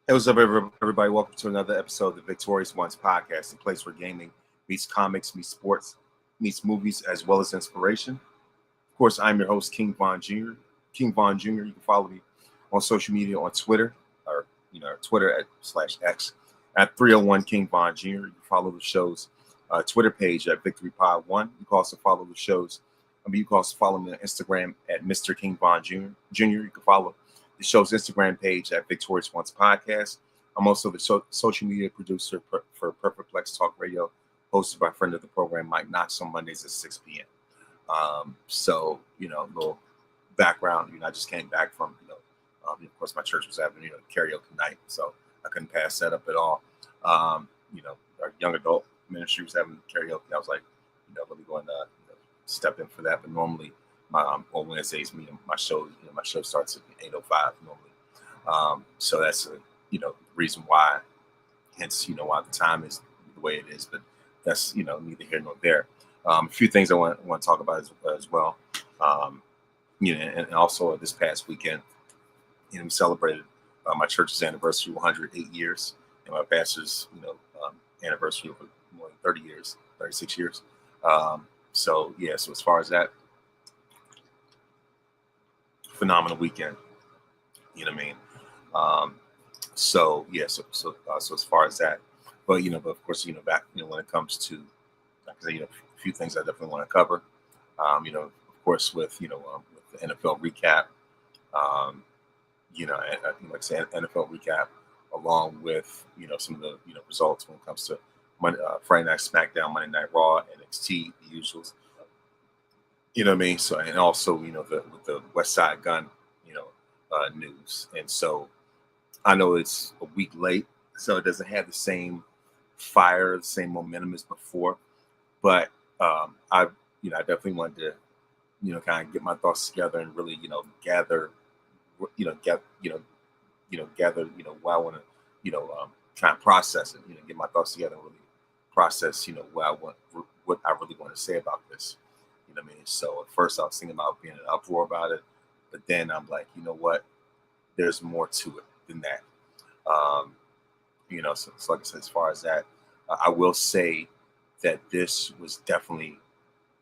Hey, what's up, everybody? Welcome to another episode of the Victorious Ones podcast, a place where gaming meets comics, meets sports, meets movies, as well as inspiration. Of course, I'm your host, King Von Jr. King Von Jr. You can follow me on social media on Twitter, or Twitter /X at 301 King Von Jr. You can follow the show's Twitter page at Victory Pod 1. You can also follow the show's. You can also follow me on Instagram at Mr. King Von Jr. You can follow the show's Instagram page at Victorious Ones Podcast. I'm also the social media producer for Perfect Plex Talk Radio, hosted by a friend of the program, Mike Knox, on Mondays at 6 p.m. So, a little background, I just came back from, of course, my church was having, karaoke night, so I couldn't pass that up at all. Our young adult ministry was having karaoke. I was like, really going to step in for that. But normally, on Wednesdays, my show starts at 8:05 normally. So that's the reason why. Hence, why the time is the way it is. But that's neither here nor there. A few things I want to talk about as well. And also this past weekend, we celebrated my church's anniversary, 108 years, and my pastor's anniversary of more than 30 years, 36 years. So as far as that, phenomenal weekend, you know what I mean? So as far as that, but of course, back, when it comes to, like I say, a few things I definitely want to cover, of course, with the NFL recap, like I said, NFL recap, along with, some of the, results when it comes to Friday Night SmackDown, Monday Night Raw, NXT, the usuals. You know what I mean? So, and also, with the West Side Gun, news. And so I know it's a week late, so it doesn't have the same fire, the same momentum as before. But I definitely wanted to, kind of get my thoughts together and really, gather, gather, what I want to, try and process it, get my thoughts together and really process, what I really want to say about this. You know what I mean? So at first I was thinking about being an uproar about it, but then I'm like, you know what? There's more to it than that. So like I said, as far as that, I will say that this was definitely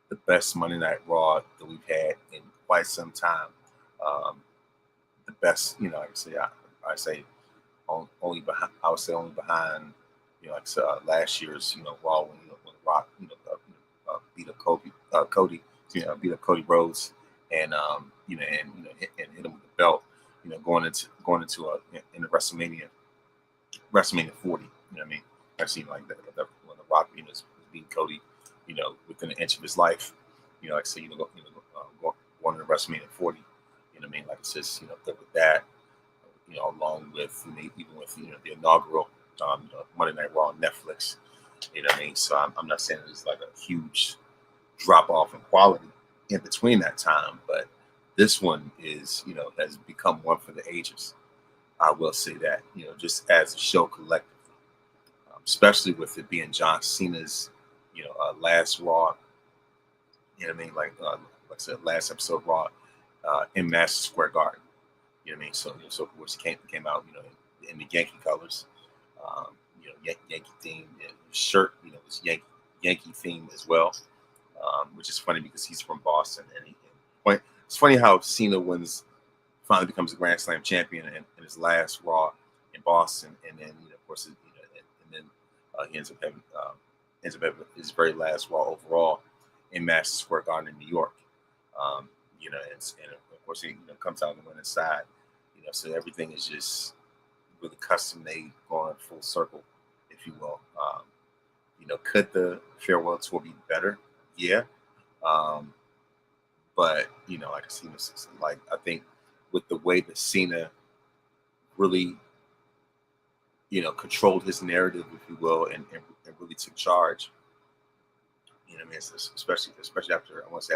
the best Monday Night Raw that we've had in quite some time. The best, like I say only behind. I would say only behind, last year's, Raw when Rock, beat up Cody, beat up Cody Rhodes, and hit him with the belt, going into into WrestleMania 40. You know what I mean? I've seen like that when the Rock, was beating Cody, within an inch of his life. Like I say, going to WrestleMania 40. You know what I mean? Like it's just, with that, along with even with the inaugural Monday Night Raw on Netflix. You know what I mean? So I'm not saying there's like a huge drop off in quality in between that time, but this one is, has become one for the ages. I will say that, just as a show collectively, especially with it being John Cena's, last Raw. You know what I mean? Like I said, last episode of Raw in Madison Square Garden. You know what I mean? So of course he came out, in the Yankee colors, Yankee theme shirt, this Yankee theme as well, which is funny because he's from Boston, and it's funny how Cena finally becomes a Grand Slam champion in his last Raw in Boston, and then of course he ends up having his very last Raw overall in Madison Square Garden in New York. And of course he comes out on the winning side. So everything is just really custom made, going full circle, if you will. Could the farewell tour be better? Yeah. But like I see, like I think with the way that Cena really, controlled his narrative, if you will, and really took charge. I mean, especially after, I want to say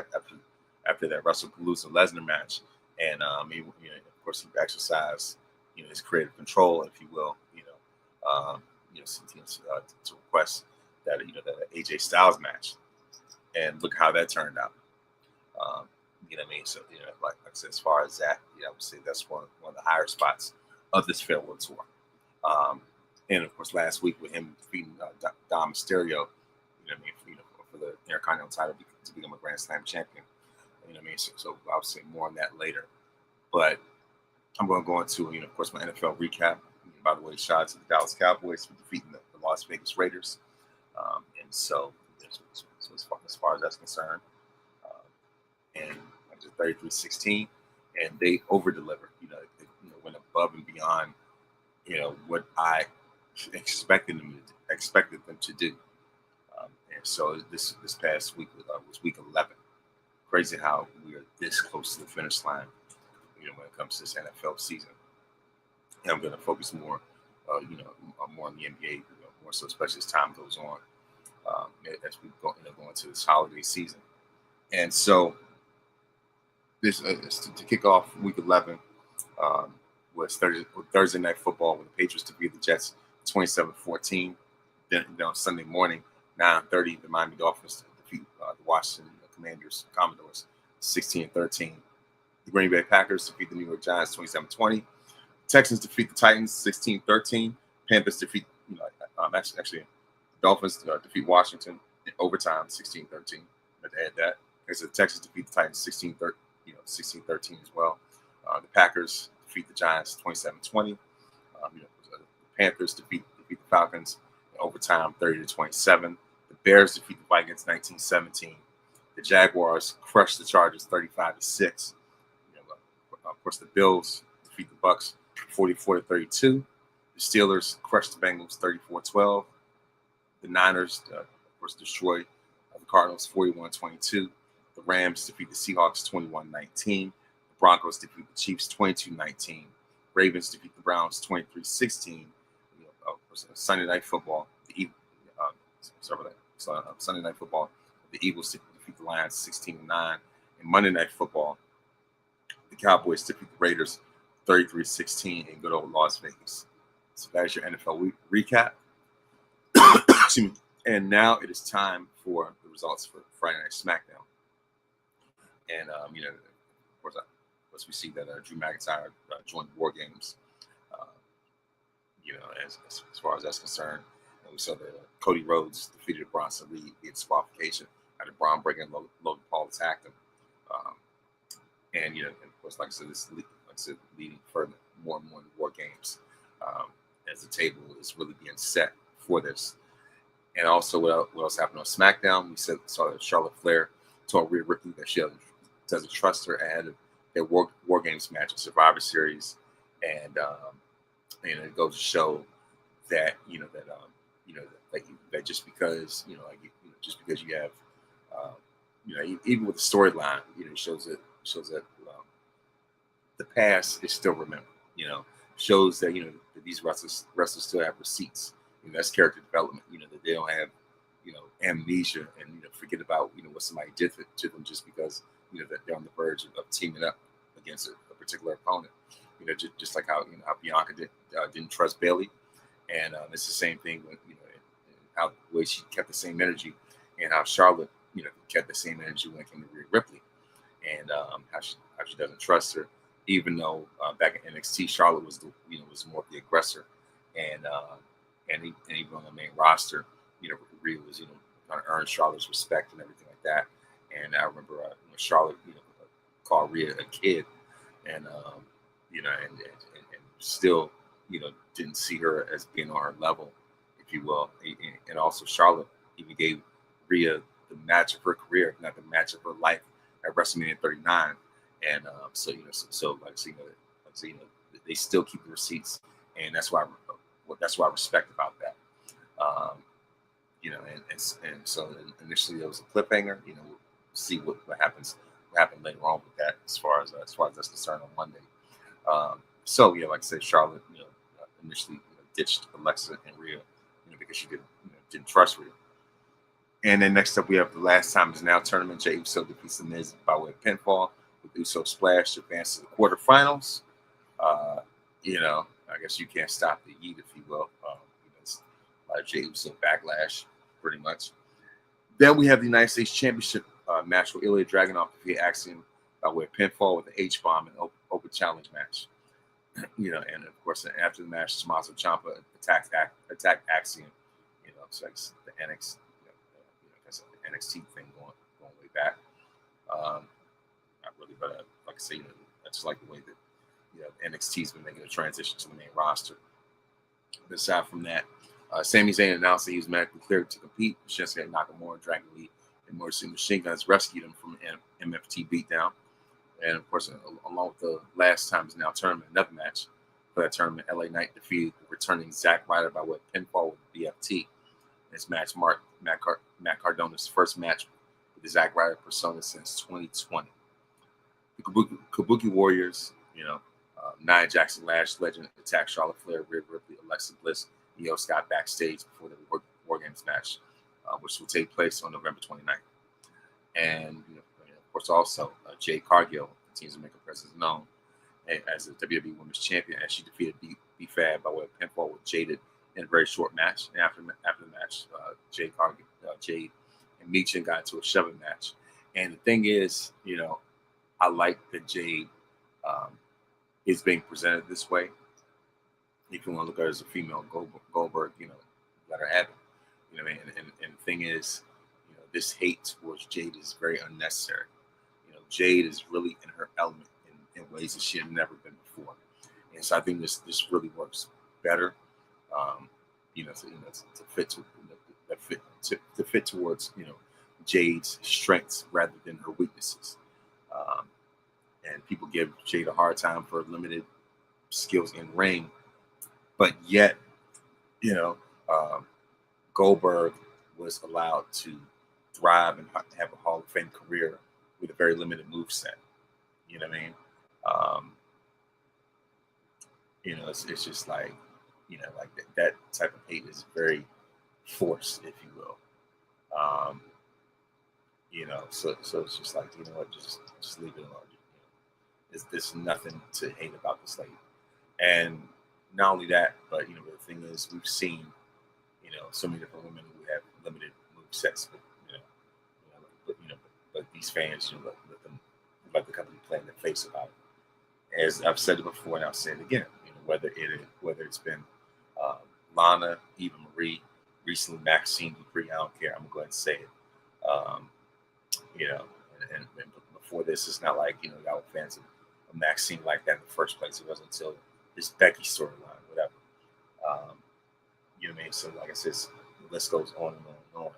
after that WrestlePalooza Lesnar match, and of course he exercised his creative control, if you will, to request that that AJ Styles match, and look how that turned out. You know what I mean? So like I said, as far as that, I would say that's one of the higher spots of this farewell tour. And of course, last week with him defeating Dom Mysterio, for the Intercontinental title to become a Grand Slam champion. So I'll say more on that later. But I'm going to go into, of course, my NFL recap. By the way, shout out to the Dallas Cowboys for defeating the Las Vegas Raiders. And so as far as that's concerned, and 33-16, and they over-delivered. They went above and beyond, what I expected them to do. And so this past week was week 11. Crazy how we are this close to the finish line, when it comes to this NFL season. And I'm going to focus more, more on the NBA, more so, especially as time goes on, as we go into this holiday season. And so this to kick off week 11 was Thursday night football when the Patriots defeated the Jets 27-14. Then Sunday morning, 9:30, the Miami Dolphins defeat the Washington Commodores 16-13. The Green Bay Packers defeat the New York Giants 27-20. Texans defeat the Titans 16-13. Panthers defeat actually Dolphins defeat Washington in overtime 16-13. Let's add that. So the Texans defeat the Titans 16-13 as well. The Packers defeat the Giants 27-20. The Panthers defeat the Falcons in overtime 30-27. The Bears defeat the Vikings 19-17. The Jaguars crushed the Chargers 35-6. Of course, the Bills defeat the Bucks 44-32. The Steelers crushed the Bengals 34-12. The Niners, of course, destroyed the Cardinals 41-22. The Rams defeat the Seahawks 21-19. The Broncos defeat the Chiefs 22-19. Ravens defeat the Browns 23-16. Sunday night football. Sunday night football. The Eagles defeat the Lions 16-9. And Monday night football, the Cowboys defeat the Raiders 33-16 in good old Las Vegas. So that's your NFL recap. And now it is time for the results for Friday Night SmackDown. And of course, we see that Drew McIntyre joined WarGames. As far as that's concerned, and we saw that Cody Rhodes defeated Bronson Reed via disqualification after Braun Breaker and Logan Paul attacked him. And of course, like I said, leading further more and more into WarGames as the table is really being set for this. And also, what else happened on SmackDown? We saw that Charlotte Flair told Rhea Ripley that she doesn't trust her ahead of their WarGames match in Survivor Series, and it goes to show that that just because you have even with the storyline, shows that the past is still remembered. Shows that that these wrestlers still have receipts. That's character development. That they don't have amnesia and forget about what somebody did to them just because that they're on the verge of teaming up against a particular opponent. Just like how Bianca didn't trust Bayley, and it's the same thing with how the way she kept the same energy, and how Charlotte kept the same energy when it came to Rhea Ripley, and how she doesn't trust her, even though back in NXT Charlotte was was more of the aggressor, and even on the main roster, Rhea was trying to earn Charlotte's respect and everything like that. And I remember Charlotte called Rhea a kid, and and still didn't see her as being on her level, if you will. And also Charlotte even gave Rhea the match of her career, not the match of her life at WrestleMania 39. And so like I say, they still keep the receipts, and that's why I respect about that. And so initially there was a cliffhanger. We'll see what happens. What happened later on with that, as far as that's concerned on Monday. So like I said, Charlotte, initially ditched Alexa and Rhea, because she didn't trust Rhea. And then next up, we have the Last Time Is Now tournament. Jey Uso defeats The Miz by way of pinfall with Uso splash to advance to the quarterfinals. I guess you can't stop the Yeet, if you will. It's Jey Uso backlash, pretty much. Then we have the United States Championship match where Ilya Dragunov defeated Axiom by way of pinfall with the H-bomb and open challenge match. And of course after the match, Tommaso Ciampa attacked Axiom. It's like the the NXT thing going way back. Not really, but like I say, I just like the way that NXT's been making a transition to the main roster. But aside from that, Sami Zayn announced that he was medically cleared to compete. Shinsuke Nakamura, Dragon Lee, and Mercy Machine Guns rescued him from an MFT beatdown. And of course, along with the last time is now tournament, another match for that tournament, LA Knight defeated the returning Zack Ryder by way of pinfall with BFT. This match marked Matt Cardona's first match with the Zack Ryder persona since 2020. The Kabuki Warriors, Nia Jackson, Lash Legend, attacked Charlotte Flair, Rhea Ripley, Alexa Bliss, and Io Scott backstage before the WarGames match, which will take place on November 29th. And of course, also Jade Cargill continues to make her presence known as the WWE Women's Champion, as she defeated B-Fab by way of pinfall with Jaded in a very short match. And after the match, Jade and Michin got into a shoving match. And the thing is, I like that Jade is being presented this way. If you want to look at her as a female Goldberg, let her have it. You know what I mean? And the thing is, this hate towards Jade is very unnecessary. Jade is really in her element in ways that she had never been before. And so I think this really works better, to fit towards Jade's strengths rather than her weaknesses. And people give Jade a hard time for limited skills in ring, but yet, Goldberg was allowed to thrive and have a Hall of Fame career with a very limited move set. You know what I mean? It's just like, like that type of hate is very forced, if you will. So it's just like, just leave it alone. There's nothing to hate about this lady. And not only that, but the thing is, we've seen, so many different women who have limited move sets, but these fans, let the company play in their face about it. As I've said it before, and I'll say it again, whether it's been Lana, Eva Marie, recently Maxine Dupree, I don't care. I'm gonna go ahead and say it. And before this, it's not like y'all were fans of Maxine like that in the first place. It wasn't until this Becky storyline, whatever. You know what I mean? So like I said, the list goes on and on and on.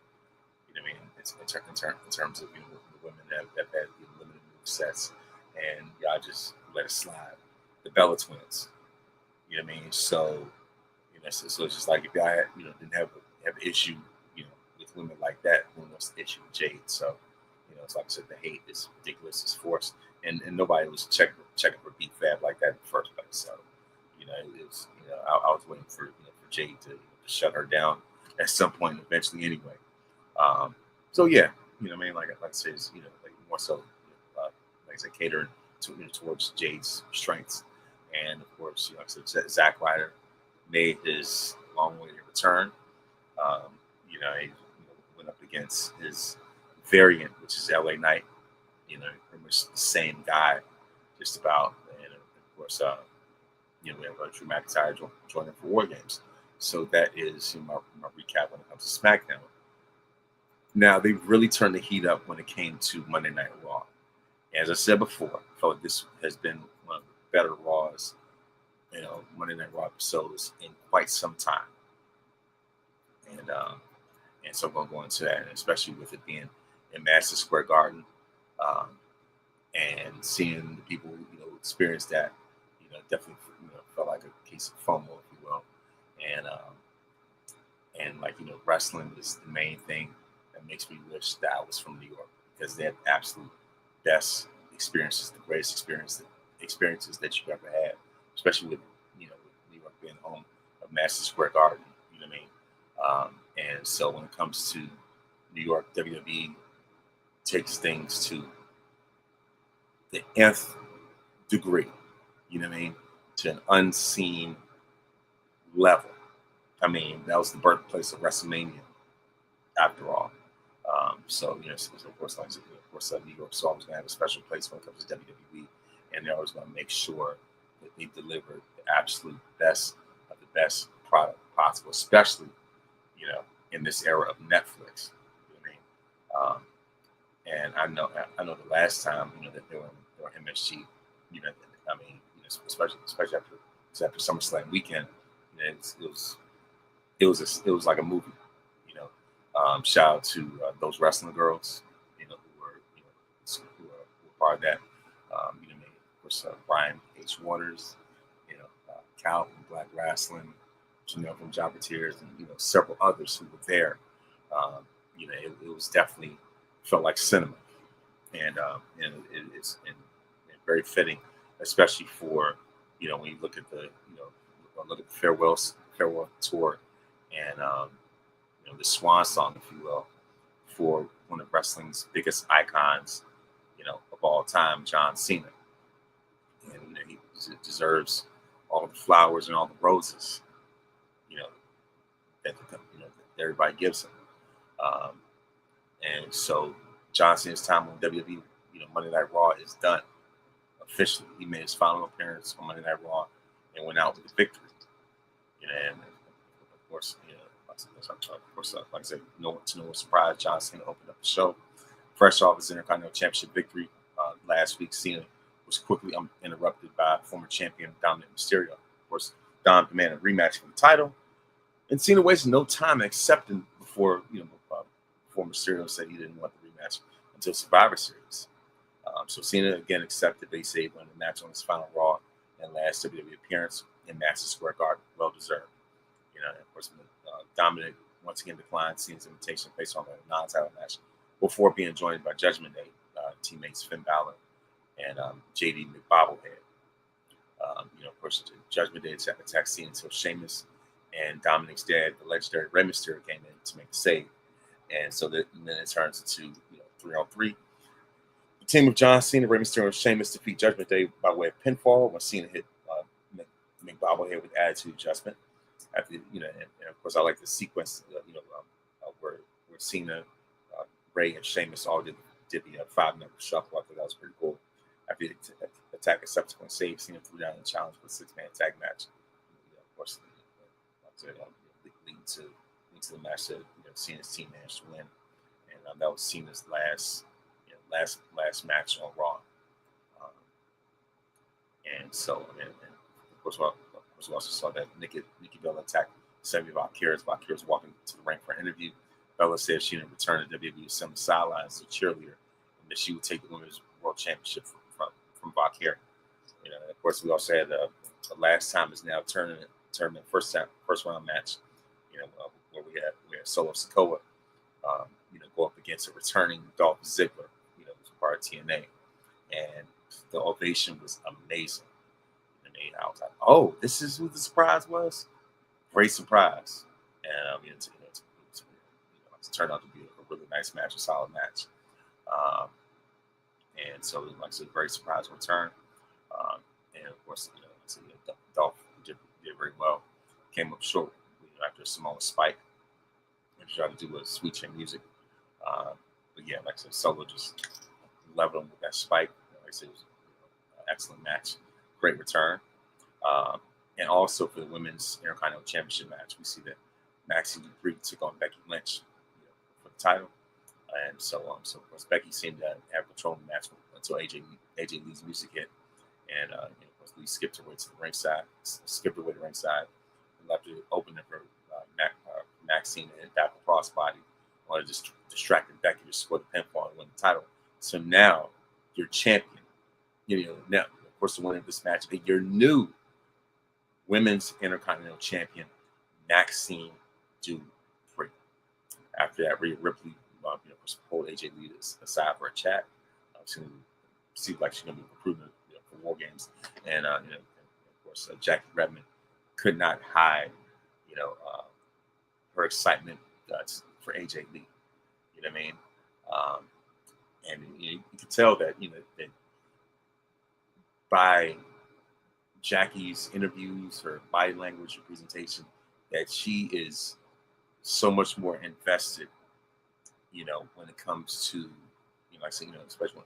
You know what I mean? It's in terms of the women that have had limited move sets, and y'all just let it slide. The Bella Twins. You know what I mean? So so it's just like if y'all had, didn't have an issue, with women like that, then what's the issue with Jade? So it's like I said, the hate is ridiculous, it's forced, and nobody was checking for B-Fab like that in the first place. So it was, I was waiting for for Jade to shut her down at some point eventually anyway. So yeah, what I mean, like I said, like more so, like I said, catering towards Jade's strengths, and of course, like I said, Zack Ryder made his long-awaited return. He went up against his variant, which is LA Knight. Pretty much the same guy, just about. And of course, we have Drew McIntyre joining for WarGames. So that is my recap when it comes to SmackDown. Now, they really turned the heat up when it came to Monday Night Raw. As I said before, I felt like this has been one of the better Raws, Monday Night Raw episodes in quite some time. And so I'm going to go into that, and especially with it being in Madison Square Garden, and seeing the people, experience that, definitely, felt like a case of FOMO, if you will. And like, wrestling is the main thing that makes me wish that I was from New York, because they have the absolute best experiences, the greatest experiences that you've ever had, especially with, New York being home of Madison Square Garden, you know what I mean? And so when it comes to New York, WWE takes things to the nth degree, you know what I mean, to an unseen level. I mean, that was the birthplace of WrestleMania, after all. So of course, like New York's always going to have a special place when it comes to WWE, and they're always going to make sure that they delivered the absolute best of the best product possible, especially, in this era of Netflix. You know what I mean? And I know the last time, that they were MSG, I mean, especially after SummerSlam weekend, it was like a movie. You know, Shout out to those wrestling girls, who were part of that. Of course, Brian H. Waters, Cal from Black Wrestling, Janelle from Jobbeteers, and several others who were there. It was definitely felt like cinema, and it's very fitting, especially for when you look at the look at the farewell tour, and the swan song, if you will, for one of wrestling's biggest icons, of all time, John Cena, and he deserves all the flowers and all the roses, that everybody gives him. And so John Cena's time on WWE, Monday Night Raw is done officially. He made his final appearance on Monday Night Raw and went out with a victory. And of course, like I said, to no surprise, John Cena opened up the show. Fresh off his Intercontinental Championship victory last week, Cena was quickly interrupted by former champion Dominic Mysterio. Of course, Dom demanded a rematch for the title, and Cena wasted no time accepting before Mysterio said he didn't want the rematch until Survivor Series. So Cena again accepted. They say he won the match on his final Raw and last WWE appearance in Madison Square Garden. Well deserved. And of course, Dominic once again declined Cena's invitation based on a non-title match before being joined by Judgment Day teammates Finn Balor and JD McBobblehead. Of course, Judgment Day attacked Cena until Sheamus and Dominic's dad, the legendary Rey Mysterio, came in to make the save. And so then it turns into 3-on-3. The team of John Cena, Rey Mysterio, and Sheamus defeat Judgment Day by way of pinfall when Cena hit McBobblehead with attitude adjustment. After and of course I like the sequence, where Cena, Rey, and Sheamus all did the 5-member shuffle. I thought that was pretty cool. After the attack and subsequent save, Cena threw down the challenge for a 6-man tag match. Of course, leading to the match that Cena's team managed to win, and that was Cena's last match on Raw. And so, of course, we also saw that Nikki Bella attacked Sammy Valkyries. Valkyries walking to the ring for an interview. Bella said she didn't return to WWE some sidelines as a cheerleader, and that she would take the Women's World Championship from Valkyrie. Of course, we also had the last time is now tournament first round match. Where we had Solo Sikoa, go up against a returning Dolph Ziggler, who's part of TNA, and the ovation was amazing. I was like, oh, this is who the surprise was. Great surprise, and it turned out to be a really nice match, a solid match. And so, like I said, very surprise return. And of course, Dolph did very well. Came up short after a Samoa spike and tried to do a sweet chin music. But yeah, like I said, Solo just leveled him with that spike. Like I said, it was an excellent match. Great return. And also for the Women's Intercontinental Championship match, we see that Maxine Dupree took on Becky Lynch for the title. And so of course, Becky seemed to have control of the match until AJ Lee's music hit. And of course, Lee skipped her way to the ringside, and left it open for Maxine to hit back the crossbody, or just distracted Becky to score the pinfall and win the title. So now you're champion. Now, of course, the winner of this match, your new Women's Intercontinental Champion, Maxine Dupree. After that, Rhea Ripley pulled AJ Lee aside for a chat. Seems like she's going to be recruiting for WarGames. And, of course, Jackie Redmond could not hide, her excitement for AJ Lee. You know what I mean? And you can tell that, that by Jackie's interviews, her body language, her presentation, that she is so much more invested, when it comes to, like I said, especially when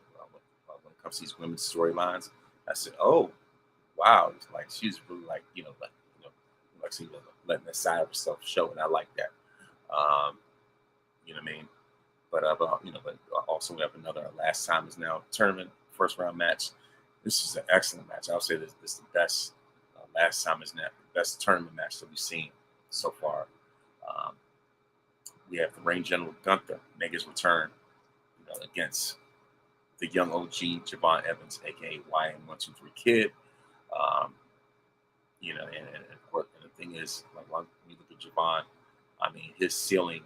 it comes to these women's storylines. I said, oh, wow, it's like she's really like like she was letting the side of herself show, and I like that. Um, you know what I mean? But also we have another last time is now tournament first round match. This is an excellent match. I would say this is the best last time is now best tournament match that we've seen so far. Um, we have the Reign General Gunther make his return, against the young OG Javon Evans, aka YN123 Kid. Um, and of course, and the thing is, like when you look at Javon, I mean, his ceiling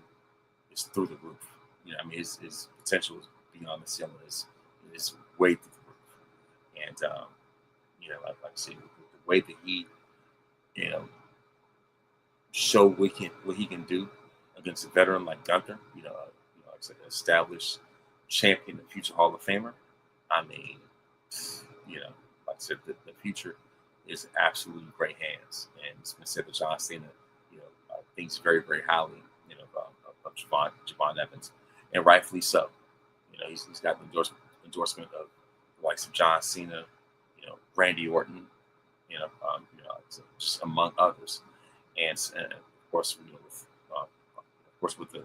is through the roof. His potential is beyond the ceiling. Is way through the roof. And like I said, the way that he, you know, show what he can do against a veteran like Gunther, like I said, an established champion, a future Hall of Famer. I mean, like I said, the future is absolutely in great hands. And it's been said that John Cena, thinks very, very highly, of Javon Evans, and rightfully so. He's got the endorsement of the likes of John Cena, Randy Orton, just among others, and of course, with the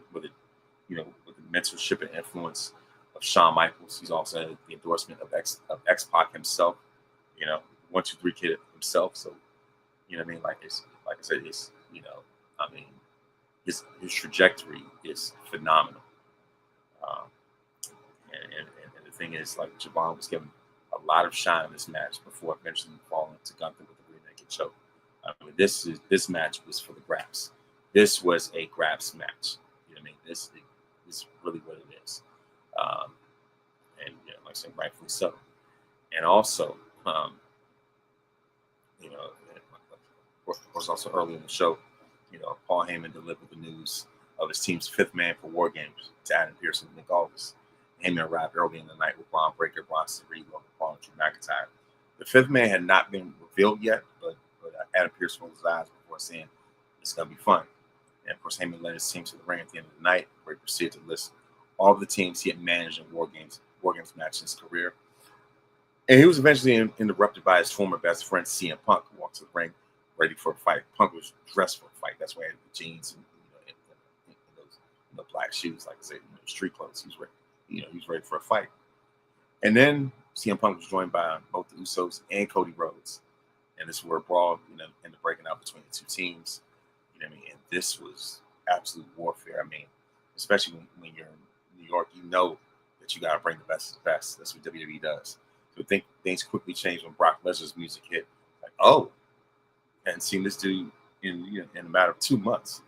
mentorship and influence of Shawn Michaels. He's also had the endorsement of X-Pac himself, 123 Kid himself. So, what I mean? Like I said, his trajectory is phenomenal. And the thing is, like, Javon was given a lot of shine in this match before eventually falling to Gunther with the rear naked choke. I mean, this match was for the grabs. This was a grabs match. You know what I mean? This is really what it is. And like I said, rightfully so. And also, of course, also early in the show, Paul Heyman delivered the news of his team's fifth man for WarGames to Adam Pearce and Nick Aldis. Heyman arrived early in the night with Braun Breaker, Bronson Reed, Logan Paul, and Drew McIntyre. The fifth man had not been revealed yet, but Adam Pearce rolled his eyes before saying it's going to be fun. And of course, Heyman led his team to the ring at the end of the night, where he proceeded to list all of the teams he had managed in WarGames matches in his career. And he was eventually interrupted by his former best friend, CM Punk, who walked to the ring ready for a fight. Punk was dressed for a fight. That's why he had the jeans and those black shoes, like I said, street clothes. He was ready. He was ready for a fight. And then CM Punk was joined by both the Usos and Cody Rhodes. And this were a brawl, ended up breaking out between the two teams. And this was absolute warfare. I mean, especially when you're in New York, that you got to bring the best of the best. That's what WWE does. So I think things quickly changed when Brock Lesnar's music hit. Like, oh, and seen this dude in a matter of 2 months.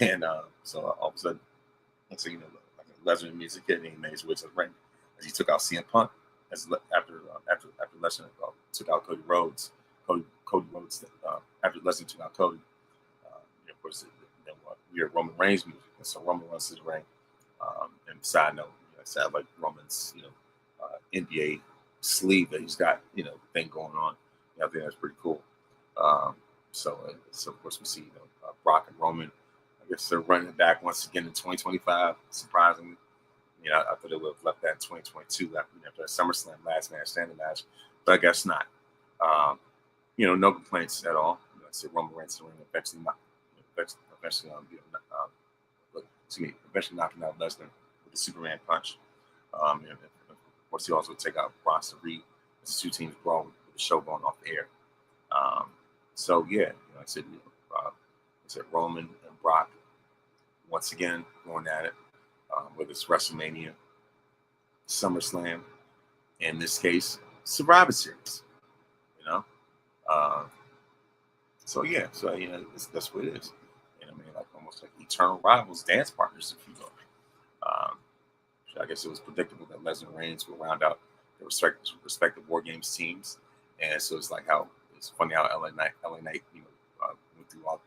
And so all of a sudden, Lesnar music hit, and he made his way to the ring as he took out CM Punk. After Lesnar took out Cody Rhodes, after Lesnar took out Cody, of course, we heard Roman Reigns music, and so Roman runs to the ring. And side note, it sounds like Roman's NBA sleeve that he's got thing going on. I think that's pretty cool. So of course we see Brock and Roman. I guess they're running it back once again in 2025. Surprisingly, I thought they would have left that in 2022 after that SummerSlam last man standing match, but I guess not. No complaints at all. I said Roman Reigns to the ring eventually knocking out Lesnar with the Superman punch. And of course, he also take out Bronson Reed as the two teams brawl with the show going off the air. So yeah, I said Roman and Brock once again going at it, whether it's WrestleMania, SummerSlam, in this case, Survivor Series. So that's what it is. Like almost like eternal rivals, dance partners, if you will. I guess it was predictable that Lesnar and Reigns would round out their respective WarGames teams, and so it's like how it's funny how LA Knight, went through all,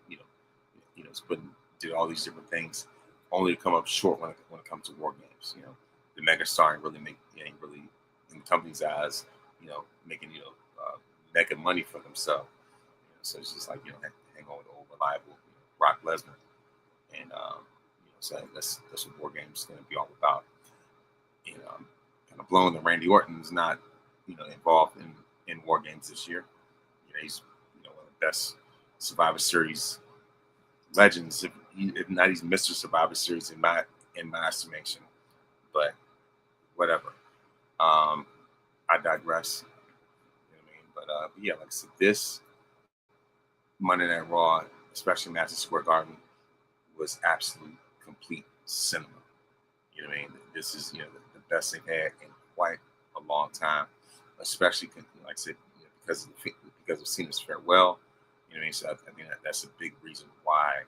did all these different things, only to come up short when it comes to WarGames. The megastar ain't really in the company's eyes, making making money for themselves. So it's just like hang on with the old reliable Brock Lesnar, and so that's what WarGames is going to be all about. Kind of blowing that Randy Orton is not involved in WarGames this year. he's one of the best Survivor Series legends, if not, he's Mr. Survivor Series in my estimation. But whatever. I digress. You know what I mean? But yeah, like I said, this Monday Night Raw, especially Madison Square Garden, was absolute complete cinema. You know what I mean? This is the best they've had in quite a long time, especially like I said, because of Cena's farewell. You know what I mean? So I think that's a big reason why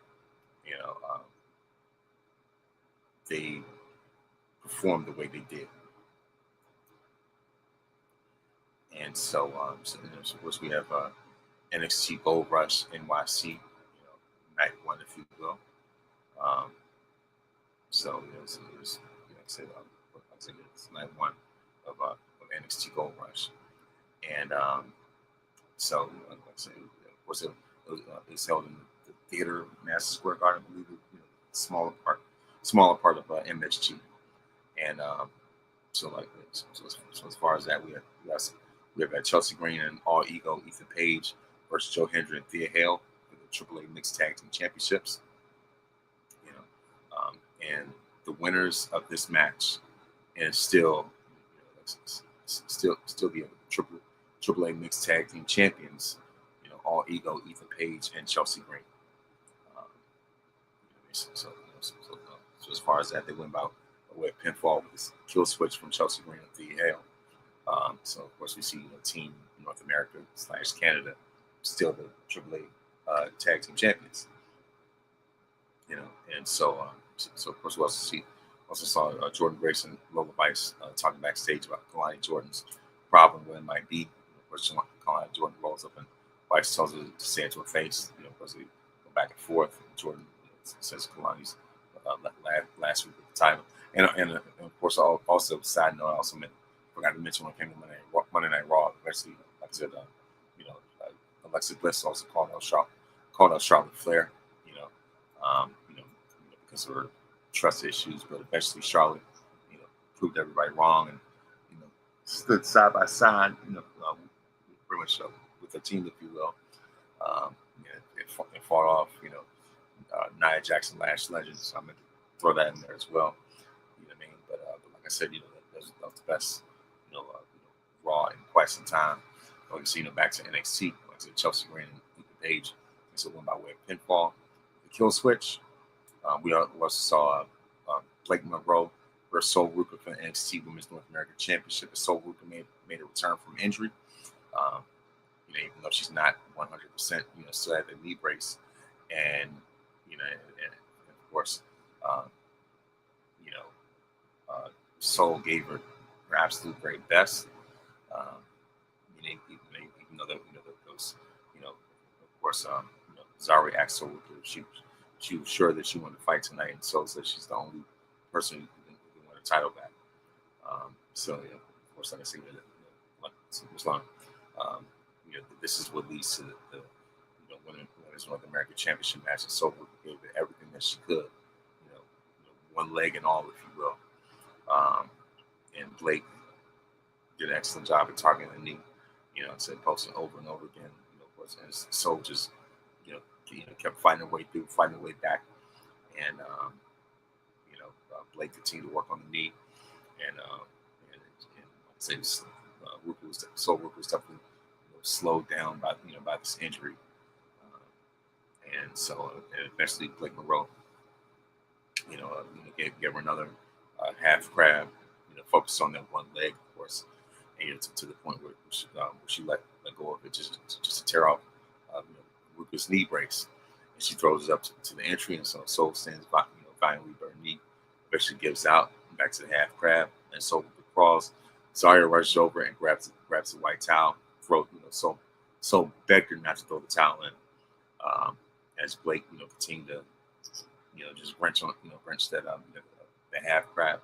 they performed the way they did. And so, of course, we have NXT Gold Rush NYC, night one, if you will. So, it was like I said, it's night one of NXT Gold Rush. And so, like I said, of course, it's held in the theater, Madison Square Garden, I believe, smaller part of MSG. And so as far as that, we have Chelsea Green and All Ego Ethan Page versus Joe Hendry and Thea Hale for the AAA Mixed Tag Team Championships. And the winners of this match, and still the AAA Mixed Tag Team Champions, All Ego Ethan Page and Chelsea Green. So as far as that, they went by way of pinfall with this kill switch from Chelsea Green and Thea Hale. So of course we see Team North America / Canada still the AAA Tag Team Champions. And so of course we also saw Jordan Grace and Lola Vice talking backstage about Kalani Jordan's problem, what it might be. Of course, Kalani Jordan rolls up and Vice tells her to say it to her face. Of course they go back and forth. And Jordan says Kalani's last week with the title. And of course, also side note, I also forgot to mention when it came to Monday Night Raw. Actually, like I said, Alexa Bliss also called out Charlotte Flair. Because of her trust issues, but eventually Charlotte, proved everybody wrong and stood side by side, pretty much with the team, if you will. It fought off, Nia Jackson, Lash Legends. So I'm gonna throw that in there as well. You know what I mean? But like I said, that was the best, Raw in quite some time. Like you see, back to NXT, like I said, Chelsea Green and Ethan Page. So went by way of pinfall, the kill switch. We also saw Blake Monroe versus Sol Ruka for the NXT Women's North American Championship. And Sol Ruka made a return from injury. Even though she's not 100%, still had the knee brace, and of course, Sol gave her absolute very best. Even though those, of course, Zari asked Sol Ruka she was sure that she wanted to fight tonight, and Sol said she's the only person who can win a title back. So of course, like I said, this is what leads to the Women's North American Championship match, and Sol gave it everything that she could, one leg and all, if you will. And Blake did an excellent job at targeting the knee, said posting over and over again, of course, and Sol just, kept fighting her way through, fighting her way back, and Blake continued to work on the knee, and I'd say Sol Ruka was definitely slowed down by this injury, and so eventually Blake Monroe, gave her another half crab, focused on that one leg, of course, and to the point where she let go of it just to tear off Ruka's knee brace, and she throws it up to the entry, and so Sol stands by, violently, but her knee eventually gives out back to the half crab, and Sol crawls. Zarya rushes over and grabs the white towel. So begged her not to throw the towel in. As Blake, continued to, just wrench that the half crab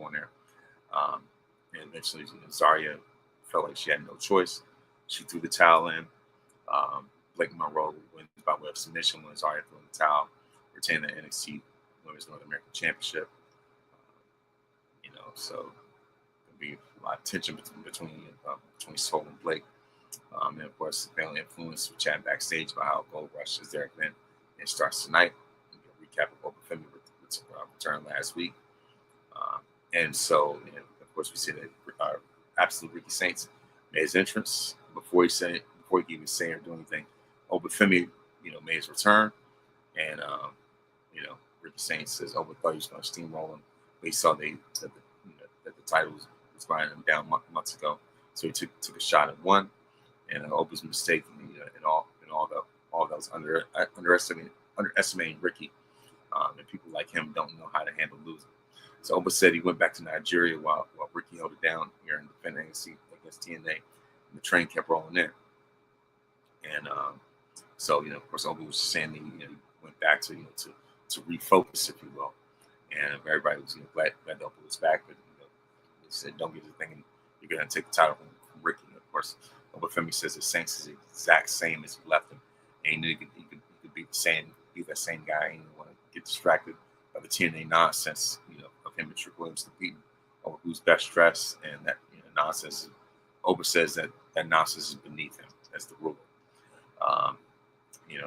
on there. And eventually, Zarya felt like she had no choice. She threw the towel in. Blake Monroe wins by way of submission when Zarya threw in the towel, retaining the NXT Women's North American Championship. So there'll be a lot of tension between Sol and Blake. And of course, family influence. We chat backstage about how Gold Rush is their event. It starts tonight. Recap of Obafemi with return last week. And so, of course, we see that absolute Ricky Saints made his entrance before he even say or do anything. Obafemi, made his return, and Ricky Saints says Oba thought he was going to steamroll him. But he saw that the title was riding him down months ago, so he took a shot and won. And Oba's mistake, and all that was underestimating Ricky. And people like him don't know how to handle losing. So Oba said he went back to Nigeria while Ricky held it down here in defending against TNA. And the train kept rolling in. And so, of course, Oba was saying he went back to refocus, if you will. And everybody was glad that Oba was back. But he said, don't get to thinking you're going to take the title from Ricky. And of course, Obafemi says the Saints is the exact same as he left him. And he knew he could be that same guy. And he didn't want to get distracted by the TNA nonsense, of him and Trick Williams competing over who's best dressed, and that nonsense. Oba says that nonsense is beneath him. That's the rule.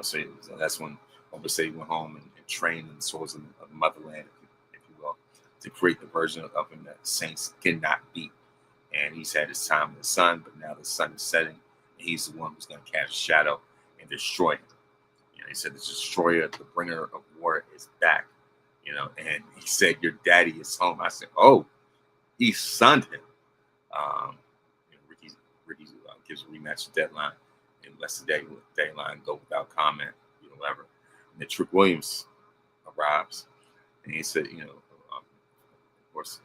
So that's when Oba said he went home and trained in the soils of the motherland, if you will, to create the version of him that the Saints cannot beat. And he's had his time in the sun, but now the sun is setting, and he's the one who's going to cast a shadow and destroy him. He said the destroyer, the bringer of war, is back. And he said your daddy is home. I said, oh, he sunned him. Ricky gives a rematch deadline, and lets the deadline go without comment, whatever. And then Trick Williams arrives, and he said, of course,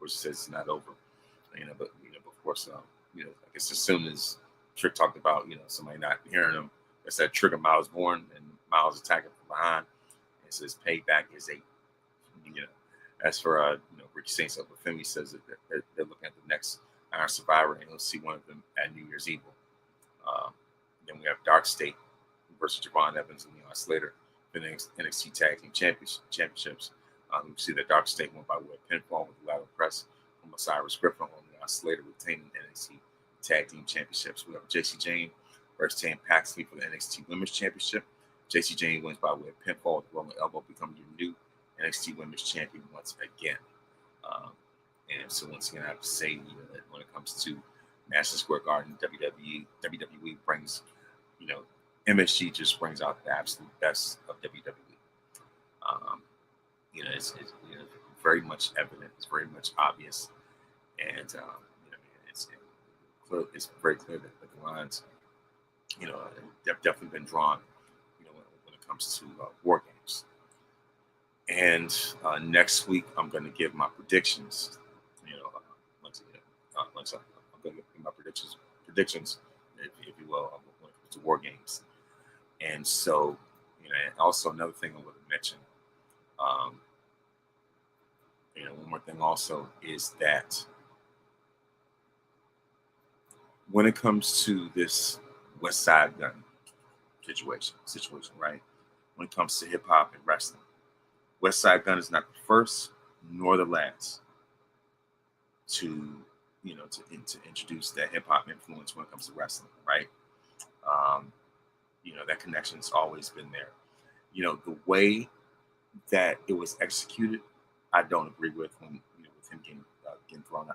he says it's not over, but of course, I guess as soon as Trick talked about, somebody not hearing him, it's that Trigger Miles born, and Miles attacking from behind. It says payback is a, as for Ricky Saints, Obafemi says that they're looking at the next Iron Survivor, and you'll see one of them at New Year's Evil. Then we have Dark State versus Javon Evans and Leon Slater for the NXT Tag Team Championships. We see that Dark State went by way of pinfall with the lateral press from Osiris Griffin, on Leon Slater retaining NXT Tag Team Championships. We have JC Jane versus Tam Paxley for the NXT Women's Championship. JC Jane wins by way of pinfall with Roman Elbow, becoming your new NXT Women's Champion once again. And so once again, I have to say that when it comes to Madison Square Garden, WWE brings, MSG just brings out the absolute best of WWE. It's very much evident. It's very much obvious, and it's very clear that the lines, have definitely been drawn, when it comes to WarGames. And next week, I'm going to give my predictions. I'm going to give my predictions, if you will, when it comes to WarGames. And so, and also another thing I want to mention, one more thing also is that when it comes to this West Side Gun situation, right? When it comes to hip hop and wrestling, West Side Gun is not the first nor the last to introduce that hip hop influence when it comes to wrestling, right? That connection's always been there. The way that it was executed, I don't agree with when with him getting thrown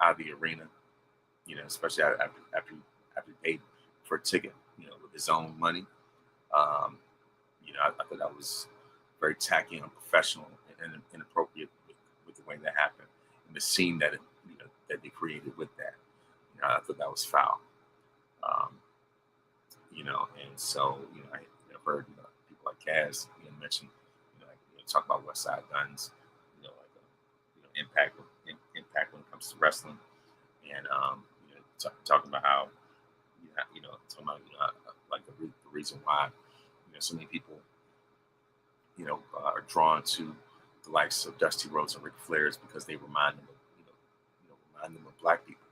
out of the arena. Especially after he paid for a ticket, with his own money. I thought that was very tacky and unprofessional and inappropriate with the way that happened, and the scene that that they created with that. I thought that was foul. And so I've heard people like Kaz mention, talk about West Side Guns, impact when it comes to wrestling, and talking about how like the reason why so many people are drawn to the likes of Dusty Rhodes and Ric Flair is because they remind them of black people.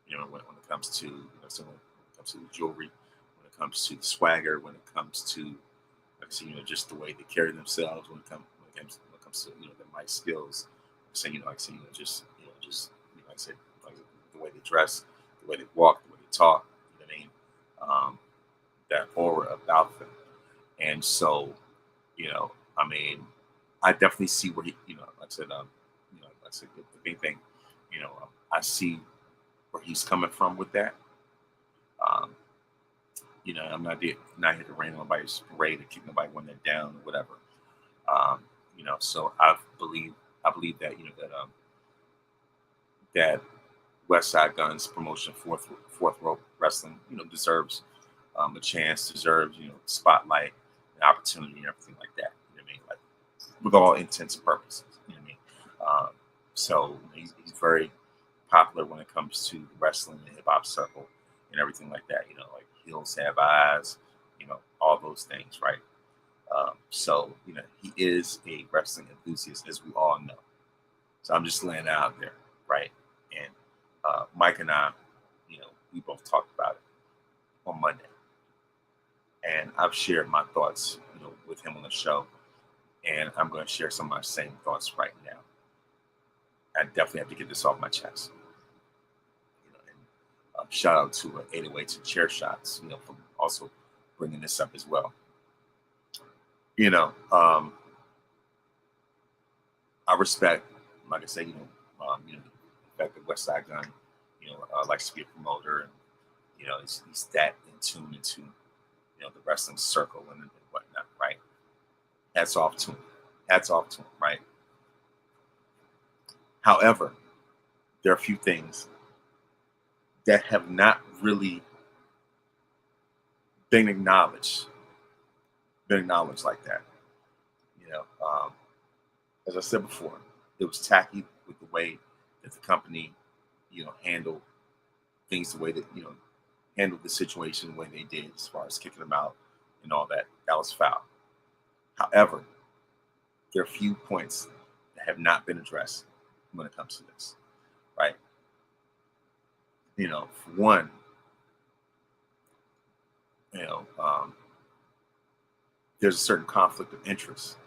When it comes to when it comes to the jewelry, when it comes to the swagger, when it comes to just the way they carry themselves, when it comes to their mic skills. Just like I said, the way they dress, the way they walk, the way they talk. You know what I mean? That aura about them. And so, I mean, I definitely see where he, like I said, like I said, the big thing, I see where he's coming from with that. Um, I'm not here to rain on nobody's parade or keep nobody when they're down or whatever. Um, so I believe that that West Side Guns promotion, fourth rope wrestling, deserves a chance, deserves spotlight, and opportunity, and everything like that. You know what I mean? Like with all intents and purposes. You know what I mean? So he's very popular when it comes to wrestling and hip hop circle and everything like that. Like Hills Have Eyes, all those things, right? So he is a wrestling enthusiast, as we all know. So I'm just laying it out there, right? And Mike and I, we both talked about it on Monday, and I've shared my thoughts, with him on the show, and I'm going to share some of my same thoughts right now. I definitely have to get this off my chest. And shout out to 808 and Chair Shots, for also bringing this up as well. I respect, like I say, the fact that West Side Gun, likes to be a promoter, and he's that in tune into the wrestling circle and whatnot, right? Hats off to him. Right? However, there are a few things that have not really been acknowledged like that. As I said before, it was tacky with the way that the company, handled things, the way that, handled the situation the way they did as far as kicking them out and all that. That was foul. However, there are a few points that have not been addressed when it comes to this, right? For one, there's a certain conflict of interest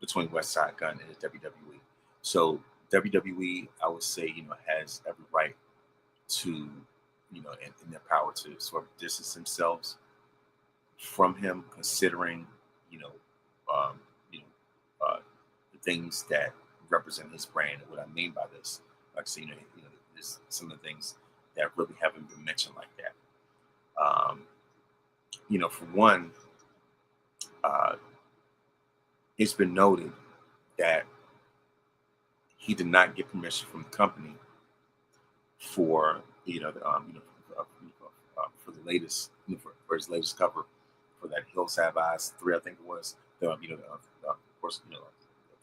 between West Side Gun and the WWE. So WWE, I would say, has every right to, in their power to sort of distance themselves from him, considering, um, the things that represent his brand. And what I mean by this, like I say, there's some of the things that really haven't been mentioned like that. For one, it's been noted that he did not get permission from the company for for the latest for his latest cover for that Hills Have Eyes 3, I think it was. Of course, the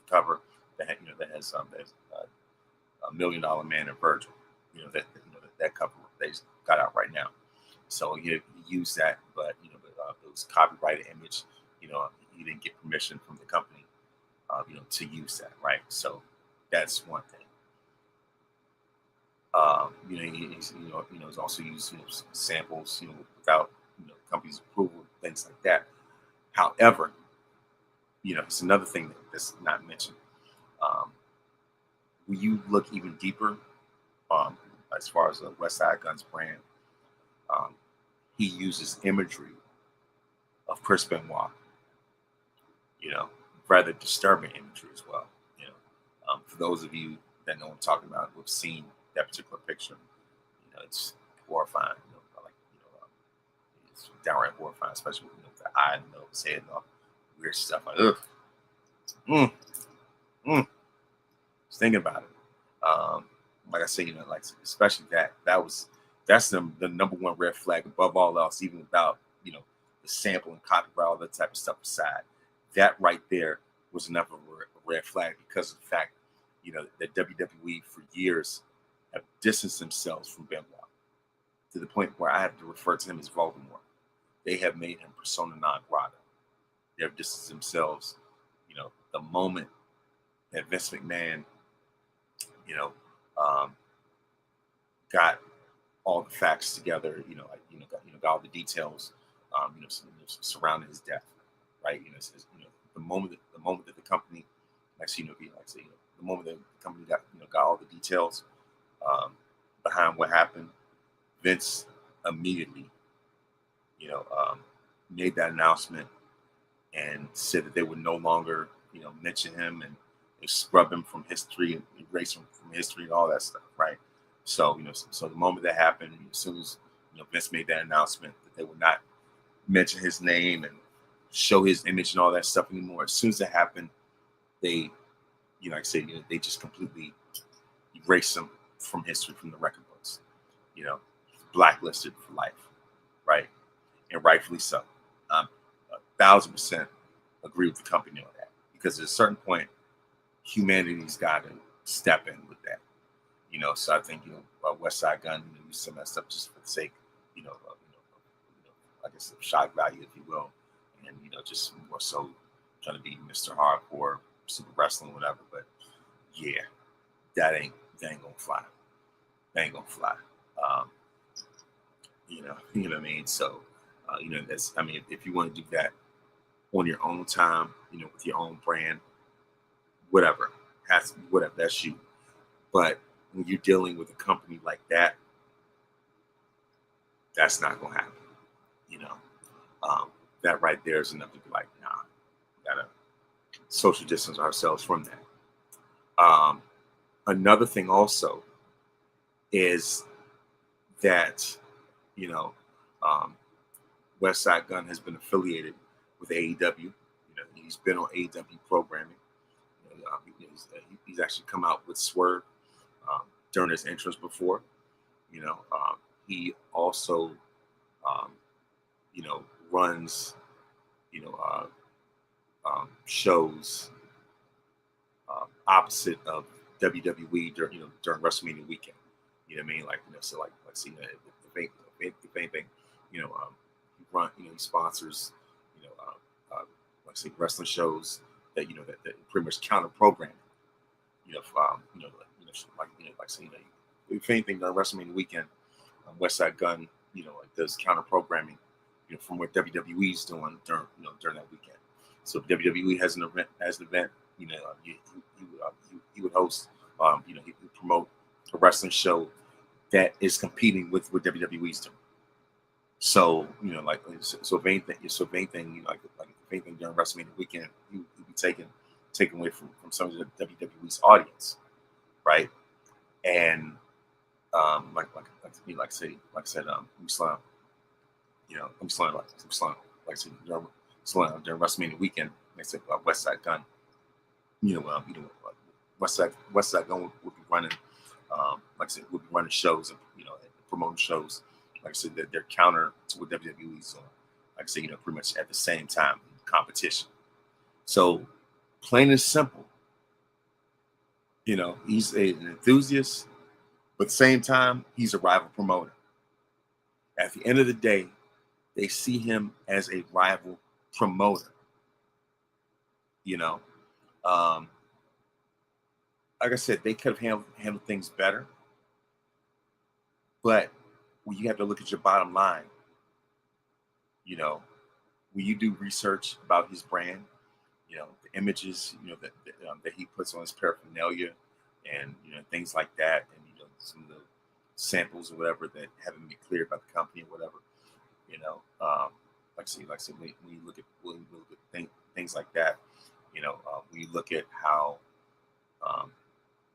cover that that has $1 Million Man and Virgil. That cover they got out right now. So he used that, but it was copyrighted image. He didn't get permission from the company, to use that, right? So that's one thing. He's also used samples, without company's approval, things like that. However, it's another thing that's not mentioned. When you look even deeper, as far as the West Side Guns brand, he uses imagery of Chris Benoit. Rather disturbing imagery as well. For those of you that know what I'm talking about, who've seen that particular picture, it's horrifying. It's downright horrifying, especially with the eye and the nose, head, and all weird stuff. Like, Just thinking about it. Like I say, like especially that's the number one red flag above all else, even without the sample and copyright, all that type of stuff aside. That right there was enough of a red flag because of the fact, that WWE for years have distanced themselves from Benoit to the point where I have to refer to him as Voldemort. They have made him persona non grata. They have distanced themselves. The moment that Vince McMahon, got all the facts together, got all the details, surrounding his death, right? The moment that the company, the moment that the company got all the details behind what happened, Vince immediately, made that announcement and said that they would no longer, mention him and scrub him from history and erase him from history and all that stuff, right? So, so the moment that happened, as soon as Vince made that announcement that they would not mention his name and show his image and all that stuff anymore, as soon as that happened, they, like I said, they just completely erased him from history, from the record books, blacklisted for life, right? And rightfully so. 1,000% agree with the company on that, because at a certain point, humanity's got to step in with that, So I think West Side Gun use some of that stuff just for the sake, I guess of shock value, if you will, and just more so trying to be Mr. Hardcore, Super Wrestling, whatever. But yeah, that ain't gonna fly. That ain't gonna fly. You know what I mean. So, that's. I mean, if you want to do that on your own time, with your own brand, whatever, that's you. But when you're dealing with a company like that, that's not gonna happen. That right there is enough to be like, nah, we gotta social distance ourselves from that. Another thing also is that West Side Gun has been affiliated with AEW. He's been on AEW programming. He's actually come out with Swerve during his entrance before. He also runs shows opposite of WWE during WrestleMania weekend. You know what I mean? Like, so like see, if anything, he sponsors, like say wrestling shows that that pretty much counter programming. If anything, during WrestleMania weekend, West Side Gun, does counter programming, from what WWE's doing during that weekend. So if WWE has an event, he would host, he would promote a wrestling show that is competing with what WWE's doing. So if anything, like if anything during WrestleMania weekend, he would be taken away from some of the WWE's audience, right? And like I said, during WrestleMania weekend, they said West Side Gun, West Side Gun would be running, like I said, would be running shows and promoting shows. Like I said, that they're counter to what WWE's doing. Like I said, pretty much at the same time, competition. So plain and simple, he's an enthusiast, but at the same time, he's a rival promoter. At the end of the day, they see him as a rival promoter. Like I said, they could have handled things better. But when you have to look at your bottom line, when you do research about his brand, the images, that he puts on his paraphernalia and, things like that, and, some of the samples or whatever that haven't been cleared by the company or whatever, like I said, when you look at things like that, when you look at how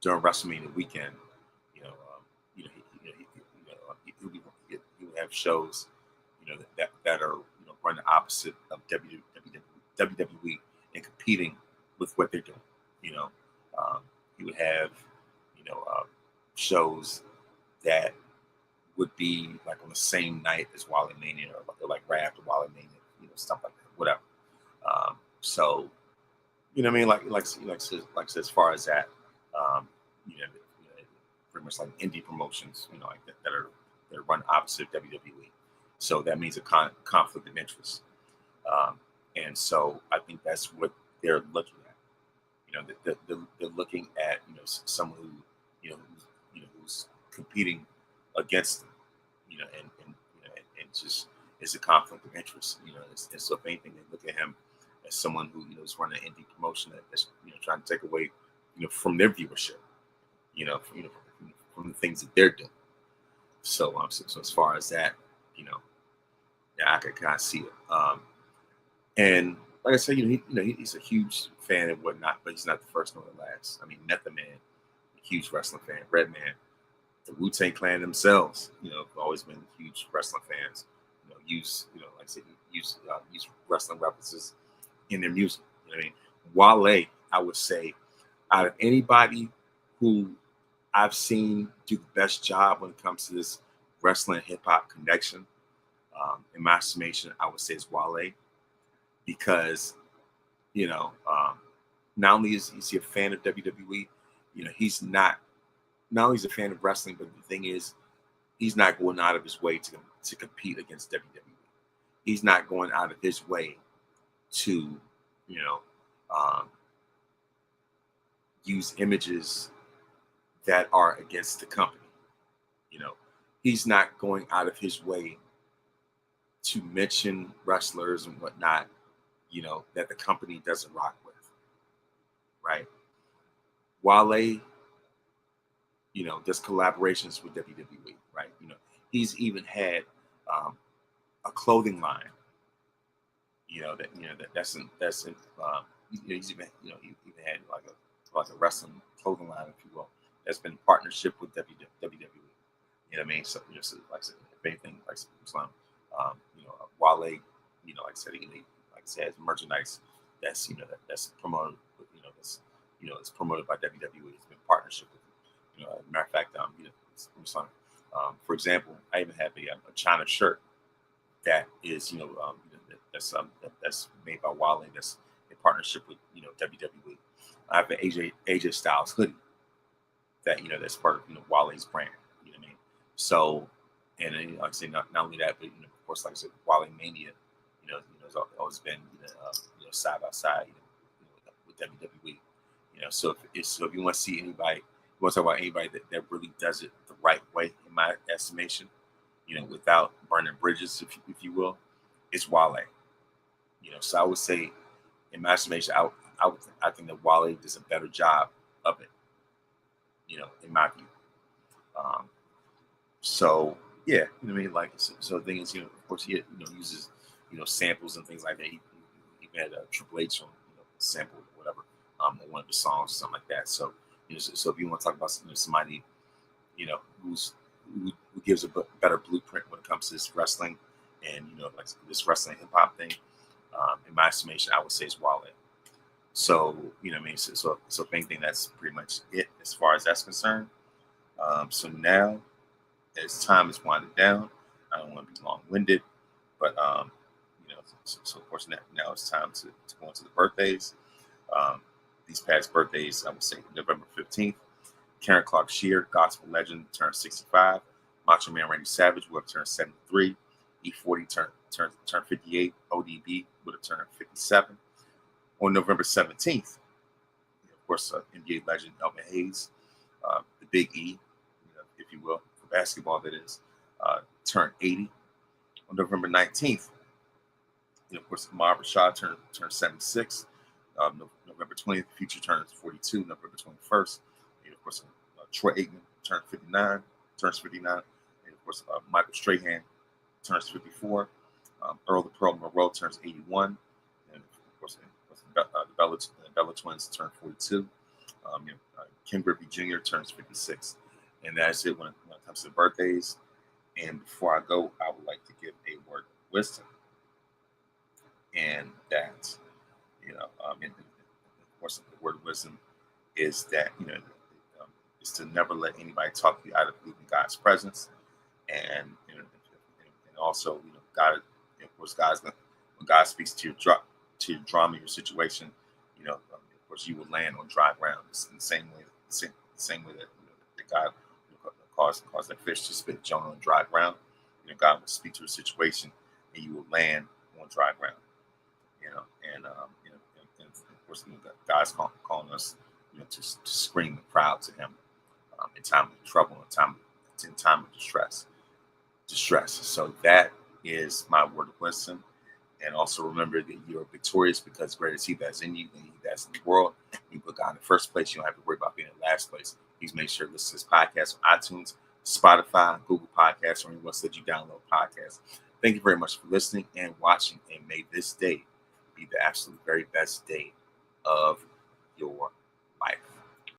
during WrestleMania weekend, he would have shows, that are running opposite of WWE and competing with what they're doing. He would have shows that would be like on the same night as Wally Mania or like right after Wally Mania, stuff like that, whatever. So, what I mean, like as far as that, pretty much like indie promotions, like that are run opposite WWE. So that means a conflict of interest. And so I think that's what they're looking at. They're looking at someone who who's competing against them, and just it's a conflict of interest. And so if anything, they look at him as someone who is running an indie promotion that's trying to take away from their viewership, from the things that they're doing. So so as far as that, You know, yeah, I could kind of see it. And like I said, he's a huge fan and whatnot, but he's not the first nor the last. I mean, Method Man, a huge wrestling fan. Redman, the Wu-Tang Clan themselves, have always been huge wrestling fans. Like I said, use wrestling references in their music. You know what I mean? Wale, I would say, out of anybody who I've seen do the best job when it comes to this wrestling hip hop connection, in my estimation, I would say it's Wale, because not only is he a fan of WWE, he's not only is a fan of wrestling, but the thing is, he's not going out of his way to compete against WWE. He's not going out of his way to, use images that are against the company. He's not going out of his way to mention wrestlers and whatnot, that the company doesn't rock with, right? Wale, does collaborations with WWE, right? He's even had a clothing line, that's he's even had like a wrestling clothing line, if you will, that's been in partnership with WWE. You know what I mean? So, so like I said, if anything, like Islam, Wale, like I said, has merchandise that's that's promoted, it's promoted by WWE. It's been in partnership with, as a matter of fact, for example, I even have a China shirt that is, that's made by Wale, that's in partnership with, WWE. I have an AJ Styles hoodie that, that's part of, Wale's brand. You know what I mean? So, and then, like I say, not only that, but of course, like I said, Wale Mania, has always been side by side, with WWE. So if you want to see anybody, you want to talk about anybody that really does it the right way, in my estimation, without burning bridges, if you will, it's Wale. So I would say, in my estimation, I think that Wale does a better job of it, in my view. So yeah, I mean, like, so the thing is, of course, he uses samples and things like that. He had a Triple H on sample whatever on one of the songs, something like that. So so if you want to talk about somebody who gives a better blueprint when it comes to this wrestling and like this wrestling hip hop thing, in my estimation, I would say it's Wale. So what I mean, so if anything, that's pretty much it as far as that's concerned. So now, as time is winding down, I don't want to be long-winded, but so of course now it's time to go into the birthdays. These past birthdays, I would say November 15th, Karen Clark Sheard, gospel legend, turned 65. Macho Man Randy Savage would have turned 73. E40 turned 58. ODB would have turned 57. On November 17th, of course, NBA legend Elvin Hayes, the Big E, if you will, for basketball that is, turned 80. On November 19th, of course, Ahmad Rashad turned 76. November 20th, Future turns 42. November 21st, and of course, Troy Aikman turns 59. And of course, Michael Strahan turns 54. Earl the Pearl Monroe turns 81. And of course, the Bella Twins turn 42. Ken Griffey Jr. turns 56. And that's it when it comes to birthdays. And before I go, I would like to give a word of wisdom. And that, and of course, the word of wisdom is that, is to never let anybody talk you out of believing God's presence. And, and also, God, of course, when God speaks to your drama, your situation, of course, you will land on dry ground. It's in the same way that God caused that fish to spit Jonah on dry ground. God will speak to a situation, and you will land on dry ground. And of course, God's calling us, to scream and cry out to Him in time of trouble, in time of distress. So that is my word of wisdom. And also remember that you're victorious, because greater is He that's in you than he that's in the world. You put God in the first place, you don't have to worry about being in last place. Please make sure to listen to this podcast on iTunes, Spotify, Google Podcasts, or anywhere else that you download podcasts. Thank you very much for listening and watching, and may this day be the absolute very best day of your life.